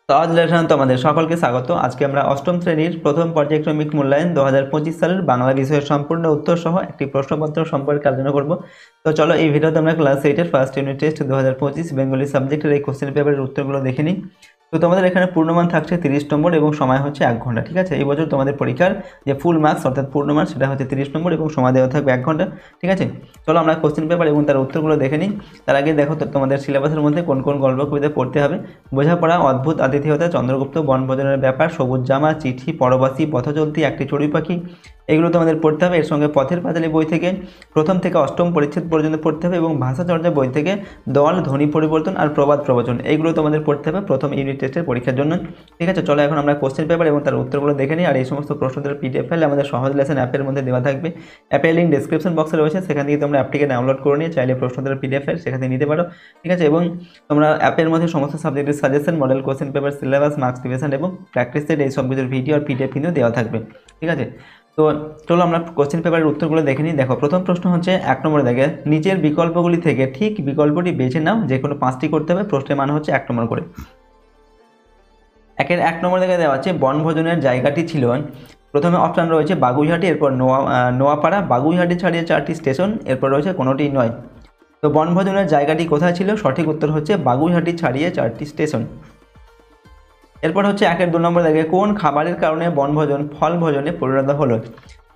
তো আজ লেসন তোমাদের সকলকে স্বাগত। আজকে আমরা অষ্টম শ্রেণীর প্রথম পর্যায়ক্রমিক মূল্যায়ন 2025 সালের বাংলা বিষয়ের সম্পূর্ণ উত্তর সহ একটি প্রশ্নপত্র সম্পর্কে আলোচনা করব। তো চলো এই ভিডিওতে আমরা ক্লাস 8-এর ফার্স্ট ইউনিট টেস্ট 2025 বেঙ্গলি সাবজেক্টের এই কোশ্চেন পেপারের উত্তরগুলো দেখে নিই। তো তোমাদের এখানে পূর্ণমান থাকছে 30 নম্বর এবং সময় হচ্ছে 1 ঘন্টা। ঠিক আছে, এই বছর তোমাদের পরীক্ষার যে ফুল মার্কস অর্থাৎ পূর্ণমান সেটা হচ্ছে 30 নম্বর এবং সময় দেওয়া থাকবে 1 ঘন্টা। ঠিক আছে, চলো আমরা কোশ্চেন পেপার এবং তার উত্তরগুলো দেখে নিই। তার আগে দেখো তো তোমাদের সিলেবাসের মধ্যে কোন কোন গল্প কবিতা পড়তে হবে। বোঝাপড়া, অদ্ভুত আতিথেয়তা, চন্দ্রগুপ্ত, বনভোজনের ব্যাপার, সবুজ জামা, চিঠি, পরবাসী, পথচলতি, একটি চড়ুই পাখি, এগুলো তোমাদের পড়তে হবে। এর সঙ্গে পথের পাঁচালী বই থেকে প্রথম থেকে অষ্টম পরিচ্ছেদ পর্যন্ত পড়তে হবে এবং ভাষাচর্যা বই থেকে দল, ধ্বনি পরিবর্তন আর প্রবাদ প্রবচন এইগুলো তোমাদের পড়তে হবে প্রথম ইউনিট টেস্টের পরীক্ষার জন্য। ঠিক আছে, চলো এখন আমরা কোশ্চেন পেপার এবং তার উত্তরগুলো দেখে নিই। আর এই সমস্ত প্রশ্নদের পিডিএফ ফাইল আমাদের সহজ লেসন অ্যাপের মধ্যে দেওয়া থাকবে। অ্যাপের লিঙ্ক ডেসক্রিপশন বক্সে রয়েছে, সেখান থেকে তোমরা অ্যাপটিকে ডাউনলোড করে নিয়ে চাইলে প্রশ্নদের পিডিএফ ফাইল সেখান থেকে নিতে পারো। ঠিক আছে, এবং তোমরা অ্যাপের মধ্যে সমস্ত সাবজেক্টের suggestion, model question paper, syllabus, marks division এবং প্র্যাকটিস সেট এই সব কিছুর ভিডিও আর পিডিএফ কিন্তু দেওয়া থাকবে। ঠিক আছে, তো চলো আমরা কোশ্চেন পেপারের উত্তরগুলো দেখে নিই। দেখো, প্রথম প্রশ্ন হচ্ছে 1 নম্বরে দেখে নিচের বিকল্পগুলি থেকে ঠিক বিকল্পটি বেছে নাও, যে কোনো 5টি করতে হবে। প্রশ্নের মান হচ্ছে 1 নম্বর করে। 1 নম্বর দেখে দেওয়া আছে বনভোজনের জায়গাটি ছিল। প্রথমে অপশান রয়েছে বাগুইহাটি, এরপর নোয়াপাড়া, বাগুইহাটি ছাড়িয়ে 4টি স্টেশন, এরপর রয়েছে কোনোটি নয়। তো বনভোজনের জায়গাটি কোথায় ছিল? সঠিক উত্তর হচ্ছে বাগুইহাটি ছাড়িয়ে 4টি স্টেশন। এরপর হচ্ছে 2 নম্বর দেখে কোন খাবারের কারণে বনভোজন ফল ভোজনে পরিণত হলো।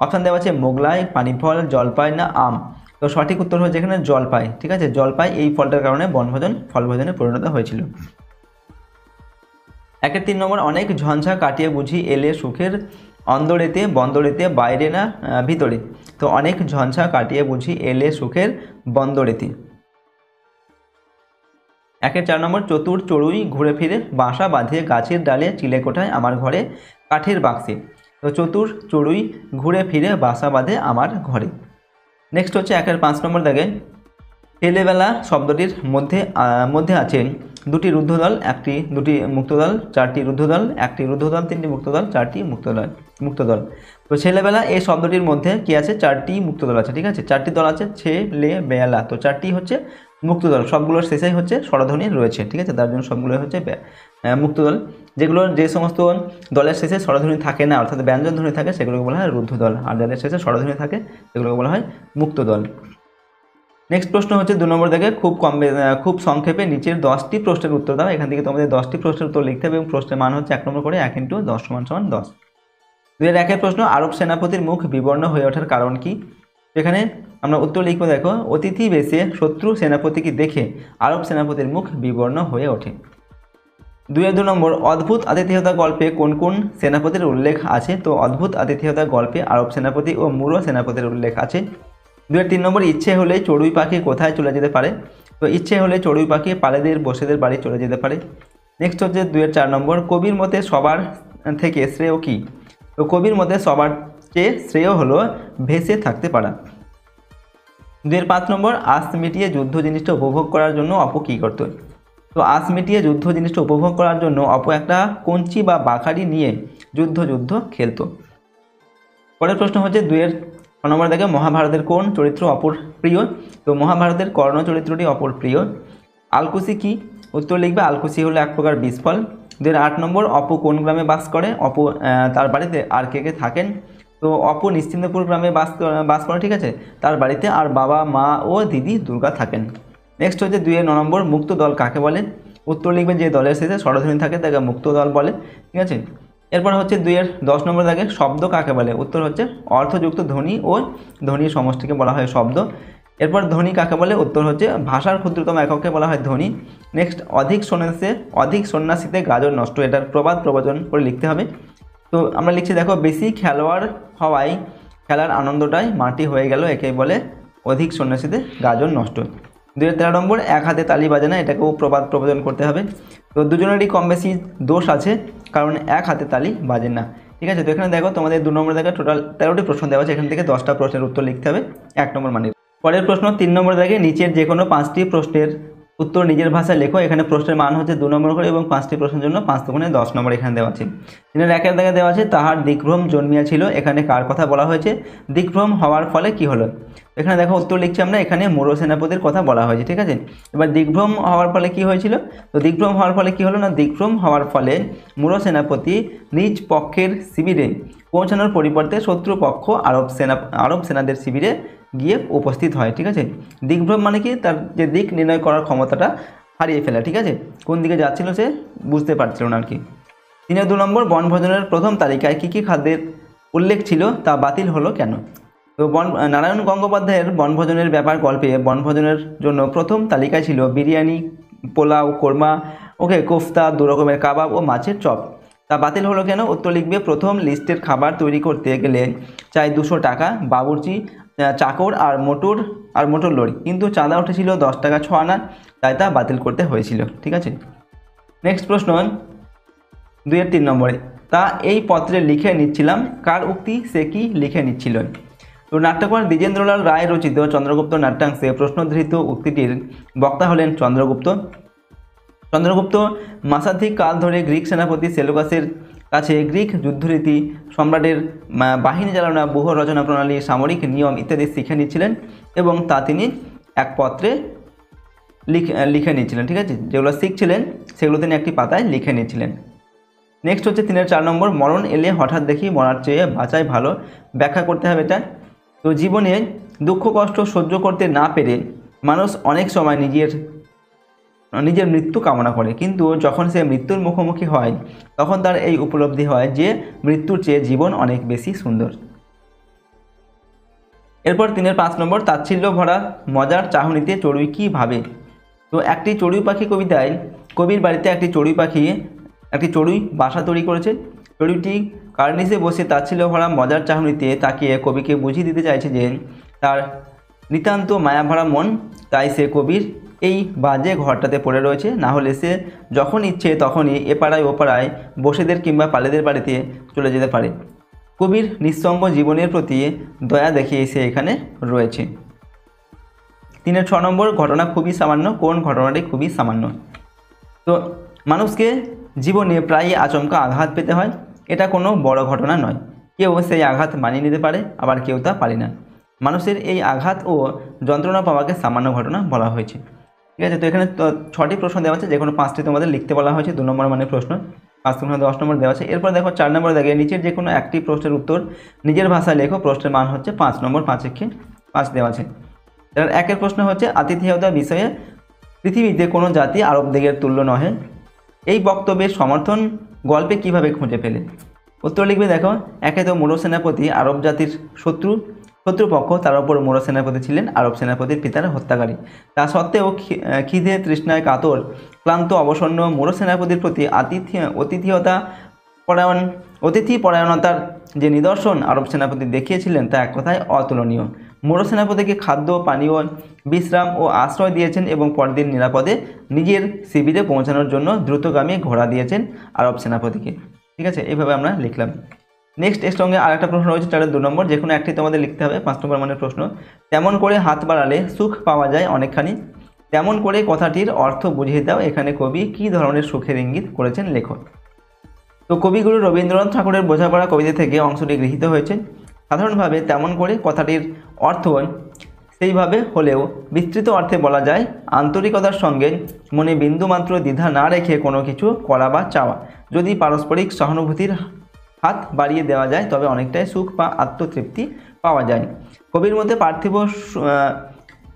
অপশান দেওয়া আছে মোগলাই, পানিফল, জলপাই না আম। তো সঠিক উত্তর হচ্ছে এখানে জলপাই। ঠিক আছে, জলপাই এই ফলটার কারণে বনভোজন ফল ভোজনে পরিণত হয়েছিল। 3 নম্বর অনেক ঝঞ্ঝা কাটিয়ে বুঝি এলে সুখের অন্দরেতে বন্দরেতে বাইরে না ভিতরে। তো অনেক ঝঞ্ঝা কাটিয়ে বুঝি এলে সুখের বন্দরেতে। 4 নম্বর চতুর চড়ুই ঘুরে ফিরে বাসা বাঁধে গাছের ডালে চিলেকোঠায় আমার ঘরে কাঠের বাক্সে। তো চতুর চড়ুই ঘুরে ফিরে বাসা বাঁধে আমার ঘরে। নেক্সট হচ্ছে 5 নম্বর দেখে ছেলেবেলা শব্দটির মধ্যে আছে 2টি রুদ্ধদল, 2টি মুক্তদল, 4টি রুদ্ধদল, 1টি রুদ্ধদল, 3টি মুক্তদল, 4টি মুক্তদল। তো ছেলেবেলা এই শব্দটির মধ্যে কি আছে? 4টি মুক্তদল আছে। ঠিক আছে, 4টি দল আছে ছেলেবেলা, তো 4টি হচ্ছে মুক্তদল। সবগুলোর শেষেই হচ্ছে স্বরধ্বনি রয়েছে। ঠিক আছে, তার জন্য সবগুলো হচ্ছে মুক্তদল। যে সমস্ত দলের শেষে স্বরধ্বনি থাকে না অর্থাৎ ব্যঞ্জন ধ্বনি থাকে সেগুলোকে বলা হয় রুদ্ধদল, আর যাদের শেষে স্বরধ্বনি থাকে সেগুলোকে বলা হয় মুক্তদল। নেক্সট প্রশ্ন হচ্ছে 2 নম্বর থেকে খুব সংক্ষেপে নিচের 10টি প্রশ্নের উত্তর দাও। এখান থেকে তোমাদের 10টি প্রশ্নের উত্তর লিখতে হবে এবং প্রশ্নের মান হচ্ছে 1 নম্বর করে 1 × 10 = 10। 2-1 প্রশ্ন আরব সেনাপতির মুখ বিবর্ণ হয়ে ওঠার কারণ কি? এখানে আমরা উত্তর লিখবো। দেখো, অতিথি বেশে শত্রু সেনাপতিকে দেখে আরব সেনাপতির মুখ বিবর্ণ হয়ে ওঠে। 2 নম্বর অদ্ভুত আতিথেয়তা গল্পে কোন কোন সেনাপতির উল্লেখ আছে? তো অদ্ভুত আতিথেয়তা গল্পে আরব সেনাপতি ও মূঢ় সেনাপতির উল্লেখ আছে। 3 নম্বর ইচ্ছে হলে চড়ুই পাখি কোথায় চলে যেতে পারে? তো ইচ্ছে হলে চড়ুই পাখি পালেদের বসেদের বাড়ি চলে যেতে পারে। নেক্সট হচ্ছে 4 নম্বর কবির মতে সবার থেকে শ্রেয় কি? তো কবির মতে সবার চেয়ে শ্রেয় হলো ভেসে থাকতে পারা। 5 নম্বর আশ মিটিয়ে যুদ্ধ জিনিসটা উপভোগ করার জন্য অপু কী করতো? তো আশ মিটিয়ে যুদ্ধ জিনিসটা উপভোগ করার জন্য অপু একটা কঞ্চি বা বাখারি নিয়ে যুদ্ধ খেলতো। পরের প্রশ্ন হচ্ছে 6 নম্বর দেখে মহাভারতের কোন চরিত্র অপুর প্রিয়? তো মহাভারতের কর্ণ চরিত্রটি অপুর প্রিয়। আলকুশি কি? উত্তর লিখবে আলকুশি হলো এক প্রকার বিষফল। 8 নম্বর অপু কোন গ্রামে বাস করে? অপু তার বাড়িতে আর কে কে থাকেন? তো অপু নিশ্চিন্তপুর গ্রামে বাস করে। ঠিক আছে, তার বাড়িতে আর বাবা, মা ও দিদি দুর্গা থাকেন। নেক্সট হচ্ছে 9 নম্বর মুক্ত দল কাকে বলে? উত্তর লিখবে যে দলের শেষে স্বরধ্বনি থাকে তাকে মুক্ত দল বলে। ঠিক আছে, এরপর হচ্ছে 10 নম্বর দাগে শব্দ কাকে বলে? উত্তর হচ্ছে অর্থযুক্ত ধ্বনি ও ধ্বনির সমষ্টিকে বলা হয় শব্দ। এরপর ধ্বনি কাকে বলে? উত্তর হচ্ছে ভাষার ক্ষুদ্রতম এককে বলা হয় ধ্বনি। নেক্সট অধিক সন্ন্যাসীতে গাজর নষ্ট, এটার প্রবাদ প্রবচন করে লিখতে হবে। তো আমরা লিখছি, দেখো, বেশি খেলোয়াড় হওয়ায় খেলার আনন্দটাই মাটি হয়ে গেল, একেই বলে অধিক সন্ন্যাসীতে গাজর নষ্ট। 13 নম্বর এক হাতে তালি বাজে না, এটাকেও প্রবাদ প্রবচন করতে হবে। তো দুজনেরই কম বেশি দোষ আছে, কারণ এক হাতে তালি বাজে না। ঠিক আছে, তো এখানে দেখো তোমাদের 2 নম্বর দেখে টোটাল 13টি প্রশ্ন দেওয়া আছে, এখান থেকে 10টা প্রশ্নের উত্তর লিখতে হবে 1 নম্বর মানে। পরের প্রশ্ন 3 নম্বর দেখে নিচের যে কোনো 5টি প্রশ্নের উত্তর নিজের ভাষায় লেখো। এখানে প্রশ্নের মান হচ্ছে 2 নম্বর করে এবং 5টি প্রশ্নের জন্য 5 দুগুণে 10 নম্বর এখানে দেওয়া আছে। তিনের একের দাগে দেওয়া আছে তাহার দিগ্ভ্রম জন্মিয়াছিল। এখানে কার কথা বলা হয়েছে? দিগ্ভ্রম হওয়ার ফলে কি হলো? এখানে দেখো উত্তর লিখছি আমরা, এখানে মূঢ় সেনাপতির কথা বলা হয়েছে, ঠিক আছে। এবার দিগ্ভ্রম হওয়ার ফলে কি হয়েছিল? তো দিগ্ভ্রম হওয়ার ফলে কি হলো না, দিগ্ভ্রম হওয়ার ফলে মূঢ় সেনাপতি নিজ পক্ষের শিবিরে পৌঁছানোর পরিবর্তে শত্রুপক্ষ আরব সেনাদের শিবিরে গিয়ে উপস্থিত হয়, ঠিক আছে। দিগ্ভ্রম মানে কি, তার যে দিক নির্ণয় করার ক্ষমতাটা হারিয়ে ফেলা, ঠিক আছে। কোন দিকে যাচ্ছিল সে বুঝতে পারছিল না আর কি। 3 নম্বর, বনভোজনের প্রথম তালিকায় কী কী খাদ্যের উল্লেখ ছিল তা বাতিল হলো কেন? তো নারায়ণ গঙ্গোপাধ্যায়ের বনভোজনের ব্যাপার গল্পে বনভোজনের জন্য প্রথম তালিকায় ছিল বিরিয়ানি, পোলাও, কোরমা, কোফতা, 2 রকমের কাবাব ও মাছের চপ। তা বাতিল হলো কেন? উত্তর লিখবে, প্রথম লিস্টের খাবার তৈরি করতে গেলে চাই 200 টাকা, বাবুর্চি, চাকর আর মোটর লরি, কিন্তু চাঁদা উঠেছিল 10 টাকা 6 আনা, তাই তা বাতিল করতে হয়েছিল, ঠিক আছে। নেক্সট প্রশ্ন 2-3 নম্বরে, তা এই পত্রে লিখে নিচ্ছিলাম, কার উক্তি, সে কি লিখে নিচ্ছিল? তো নাট্যকার দ্বিজেন্দ্রলাল রায় রচিত চন্দ্রগুপ্ত নাট্যাংশে প্রশ্নধৃত উক্তিটির বক্তা হলেন চন্দ্রগুপ্ত। চন্দ্রগুপ্ত মাসাধিক কাল ধরে গ্রিক সেনাপতি সেলুকাসের কাছে গ্রিক যুদ্ধরীতি, সম্রাটের বাহিনী চালনা, ব্যূহ রচনা প্রণালী, সামরিক নিয়ম ইত্যাদি শিখে নিচ্ছিলেন এবং তা তিনি এক পত্রে লিখে নিচ্ছিলেন, ঠিক আছে। যেগুলো শিখছিলেন সেগুলো তিনি একটি পাতায় লিখে নিচ্ছিলেন। নেক্সট হচ্ছে 3-4 নম্বর, মরণ এলে হঠাৎ দেখি মরার চেয়ে বাঁচাই ভালো, ব্যাখ্যা করতে হবে এটা। তো জীবনে দুঃখ কষ্ট সহ্য করতে না পেরে মানুষ অনেক সময় নিজের মৃত্যু কামনা করে, কিন্তু যখন সে মৃত্যুর মুখোমুখি হয় তখন তার এই উপলব্ধি হয় যে মৃত্যুর চেয়ে জীবন অনেক বেশি সুন্দর। এরপর 3-5 নম্বর, তাচ্ছিল্য ভরা মজার চাহনিতে চড়ুই কি ভাবে? তো একটি চড়ুই পাখি কবিতায় কবির বাড়িতে একটি চড়ুই বাসা তৈরি করেছে। চড়ুইটি কার্নিসে বসে তাচ্ছিল্য ভরা মজার চাহনিতে তাকিয়ে কবিকে বুঝিয়ে দিতে চাইছে যে তার নিতান্ত মায়াভরা মন, তাই সে কবির এই বাজে ঘরটাতে পড়ে রয়েছে, না হলে সে যখন ইচ্ছে তখনই এপাড়ায় ওপাড়ায় বসেদের কিংবা পালেদের বাড়িতে চলে যেতে পারে। কবির নিঃসঙ্গ জীবনের প্রতি দয়া দেখিয়ে সে এখানে রয়েছে। 3-6 নম্বর, ঘটনা খুবই সামান্য, কোন ঘটনাটি খুবই সামান্য? তো মানুষকে জীবনে প্রায়ই আচমকা আঘাত পেতে হয়, এটা কোনো বড় ঘটনা নয়। কেউ সেই আঘাত মানিয়ে নিতে পারে, আবার কেউ তা পারে না। মানুষের এই আঘাত ও যন্ত্রণা পাওয়াকে সামান্য ঘটনা বলা হয়েছে, ঠিক আছে। তো এখানে 6টি প্রশ্ন দেওয়া আছে, যে কোনো 5টি তোমাদের লিখতে বলা হয়েছে। 2 নম্বর মানে প্রশ্ন, 5 গুণে 10 নম্বর দেওয়া আছে। এরপর দেখো 4 নম্বর দেখে নিচের যে কোনো একটি প্রশ্নের উত্তর নিজের ভাষায় লেখো। প্রশ্নের মান হচ্ছে 5 নম্বর, 5 দেওয়া আছে। এর একের প্রশ্ন হচ্ছে, আতিথেয়তা বিষয়ে পৃথিবীতে কোনো জাতি আরবদিগের তুল্য নহে, এই বক্তব্যের সমর্থন গল্পে কিভাবে খুঁজে পেলে? উত্তর লিখবে, দেখো, একে তো মূঢ় সেনাপতি আরব জাতির শত্রুপক্ষ, তার উপর মূঢ় সেনাপতি ছিলেন আরব সেনাপতির পিতার হত্যাকারী। তা সত্ত্বেও খিদে তৃষ্ণায় কাতর ক্লান্ত অবসন্ন মূঢ় সেনাপতির প্রতি অতিথি পরায়ণতার যে নিদর্শন আরব সেনাপতি দেখিয়েছিলেন তা এক কথায় অতুলনীয়। মূঢ় সেনাপতিকে খাদ্য, পানীয়, বিশ্রাম ও আশ্রয় দিয়েছেন এবং পরদিন নিরাপদে নিজের শিবিরে পৌঁছানোর জন্য দ্রুতগামী ঘোড়া দিয়েছেন আরব সেনাপতিকে, ঠিক আছে। এইভাবে আমরা লিখলাম। নেক্সট এর সঙ্গে আর একটা প্রশ্ন রয়েছে 4-2 নম্বর, যে কোনো একটি তোমাদের লিখতে হবে। 5 নম্বর মানের প্রশ্ন, তেমন করে হাত বাড়ালে সুখ পাওয়া যায় অনেকখানি, তেমন করে কথাটির অর্থ বুঝিয়ে দাও। এখানে কবি কী ধরনের সুখের ইঙ্গিত করেছেন লেখো। তো কবিগুরু রবীন্দ্রনাথ ঠাকুরের বোঝাপড়া কবিতা থেকে অংশটি গৃহীত হয়েছে। সাধারণভাবে তেমন করে কথাটির অর্থ সেইভাবে হলেও বিস্তৃত অর্থে বলা যায় আন্তরিকতার সঙ্গে মনে বিন্দুমাত্র দ্বিধা না রেখে কোনো কিছু করা বা চাওয়া। যদি পারস্পরিক সহানুভূতির হাত বাড়িয়ে দেওয়া যায় তবে অনেকটাই সুখ বা আত্মতৃপ্তি পাওয়া যায়। কবির মধ্যে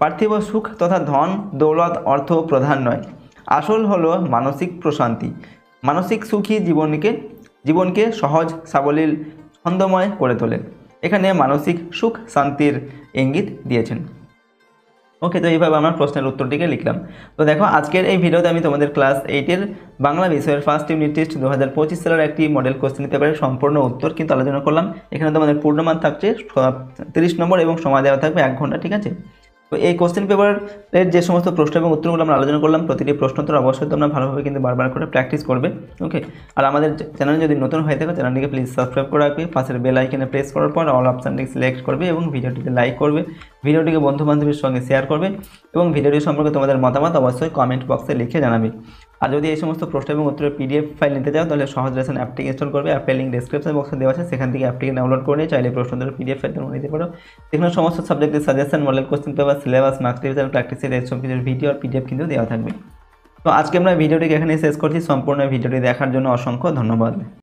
পার্থিব সুখ তথা ধন দৌলত অর্থ প্রধান নয়, আসল হলো মানসিক প্রশান্তি। মানসিক সুখী জীবনকে সহজ সাবলীল ছন্দময় করে তোলে। এখানে মানসিক সুখ শান্তির ইঙ্গিত দিয়েছেন। ওকে, তো এইভাবে আমরা প্রশ্নের উত্তরটিকে লিখলাম। তো দেখো, আজকের এই ভিডিওতে আমি তোমাদের ক্লাস 8-এর বাংলা বিষয়ের ফার্স্ট ইউনিট টেস্ট 2025 সালের একটি মডেল কোশ্চেন পেপারের সম্পূর্ণ উত্তর কিন্তু আলোচনা করলাম। এখানে তোমাদের পূর্ণমান থাকছে 30 নম্বর এবং সময় দেওয়া থাকবে 1 ঘন্টা, ঠিক আছে। তো এই কোশ্চেন পেপারের যে সমস্ত প্রশ্ন এবং উত্তরগুলো আমরা আলোচনা করলাম, প্রতিটি প্রশ্নোত্তর অবশ্যই তোমরা ভালোভাবে কিন্তু বারবার করে প্র্যাকটিস করবে। ওকে, আর আমাদের চ্যানেলে যদি নতুন হয়ে থাকে চ্যানেলটিকে প্লিজ সাবস্ক্রাইব করে রাখবে, পাশের বেল আইকনে প্রেস করার পর অল অপশানটিকে সিলেক্ট করবে এবং ভিডিওটিকে লাইক করবে, ভিডিওটিকে বন্ধু বান্ধবের সঙ্গে শেয়ার করবে এবং ভিডিওটি সম্পর্কে তোমাদের মতামত অবশ্যই কমেন্ট বক্সে লিখে জানাবে। আর যদি এই সমস্ত প্রশ্ন এবং উত্তরের PDF ফাইল নিতে চাও তাহলে সহজ লেসন অ্যাপটি ইনস্টল করবে। অ্যাপের লিঙ্ক ডেসক্রিপশন বক্সে দেওয়া আছে, সেখান থেকে অ্যাপটিকে ডাউনলোড করে নিয়ে চাইলে প্রশ্নোত্তরের PDF ফাইল তোমরা নিতে পারো। সেখানে সমস্ত সাবজেক্টের suggestion, model question paper, syllabus, marks revision, প্র্যাকটিসের এই সব কিছুর ভিডিও আর PDF কিন্তু দেওয়া থাকবে। তো আজকে আমরা ভিডিওটিকে এখানে শেষ করছি। সম্পূর্ণ ভিডিওটি দেখার জন্য অসংখ্য ধন্যবাদ।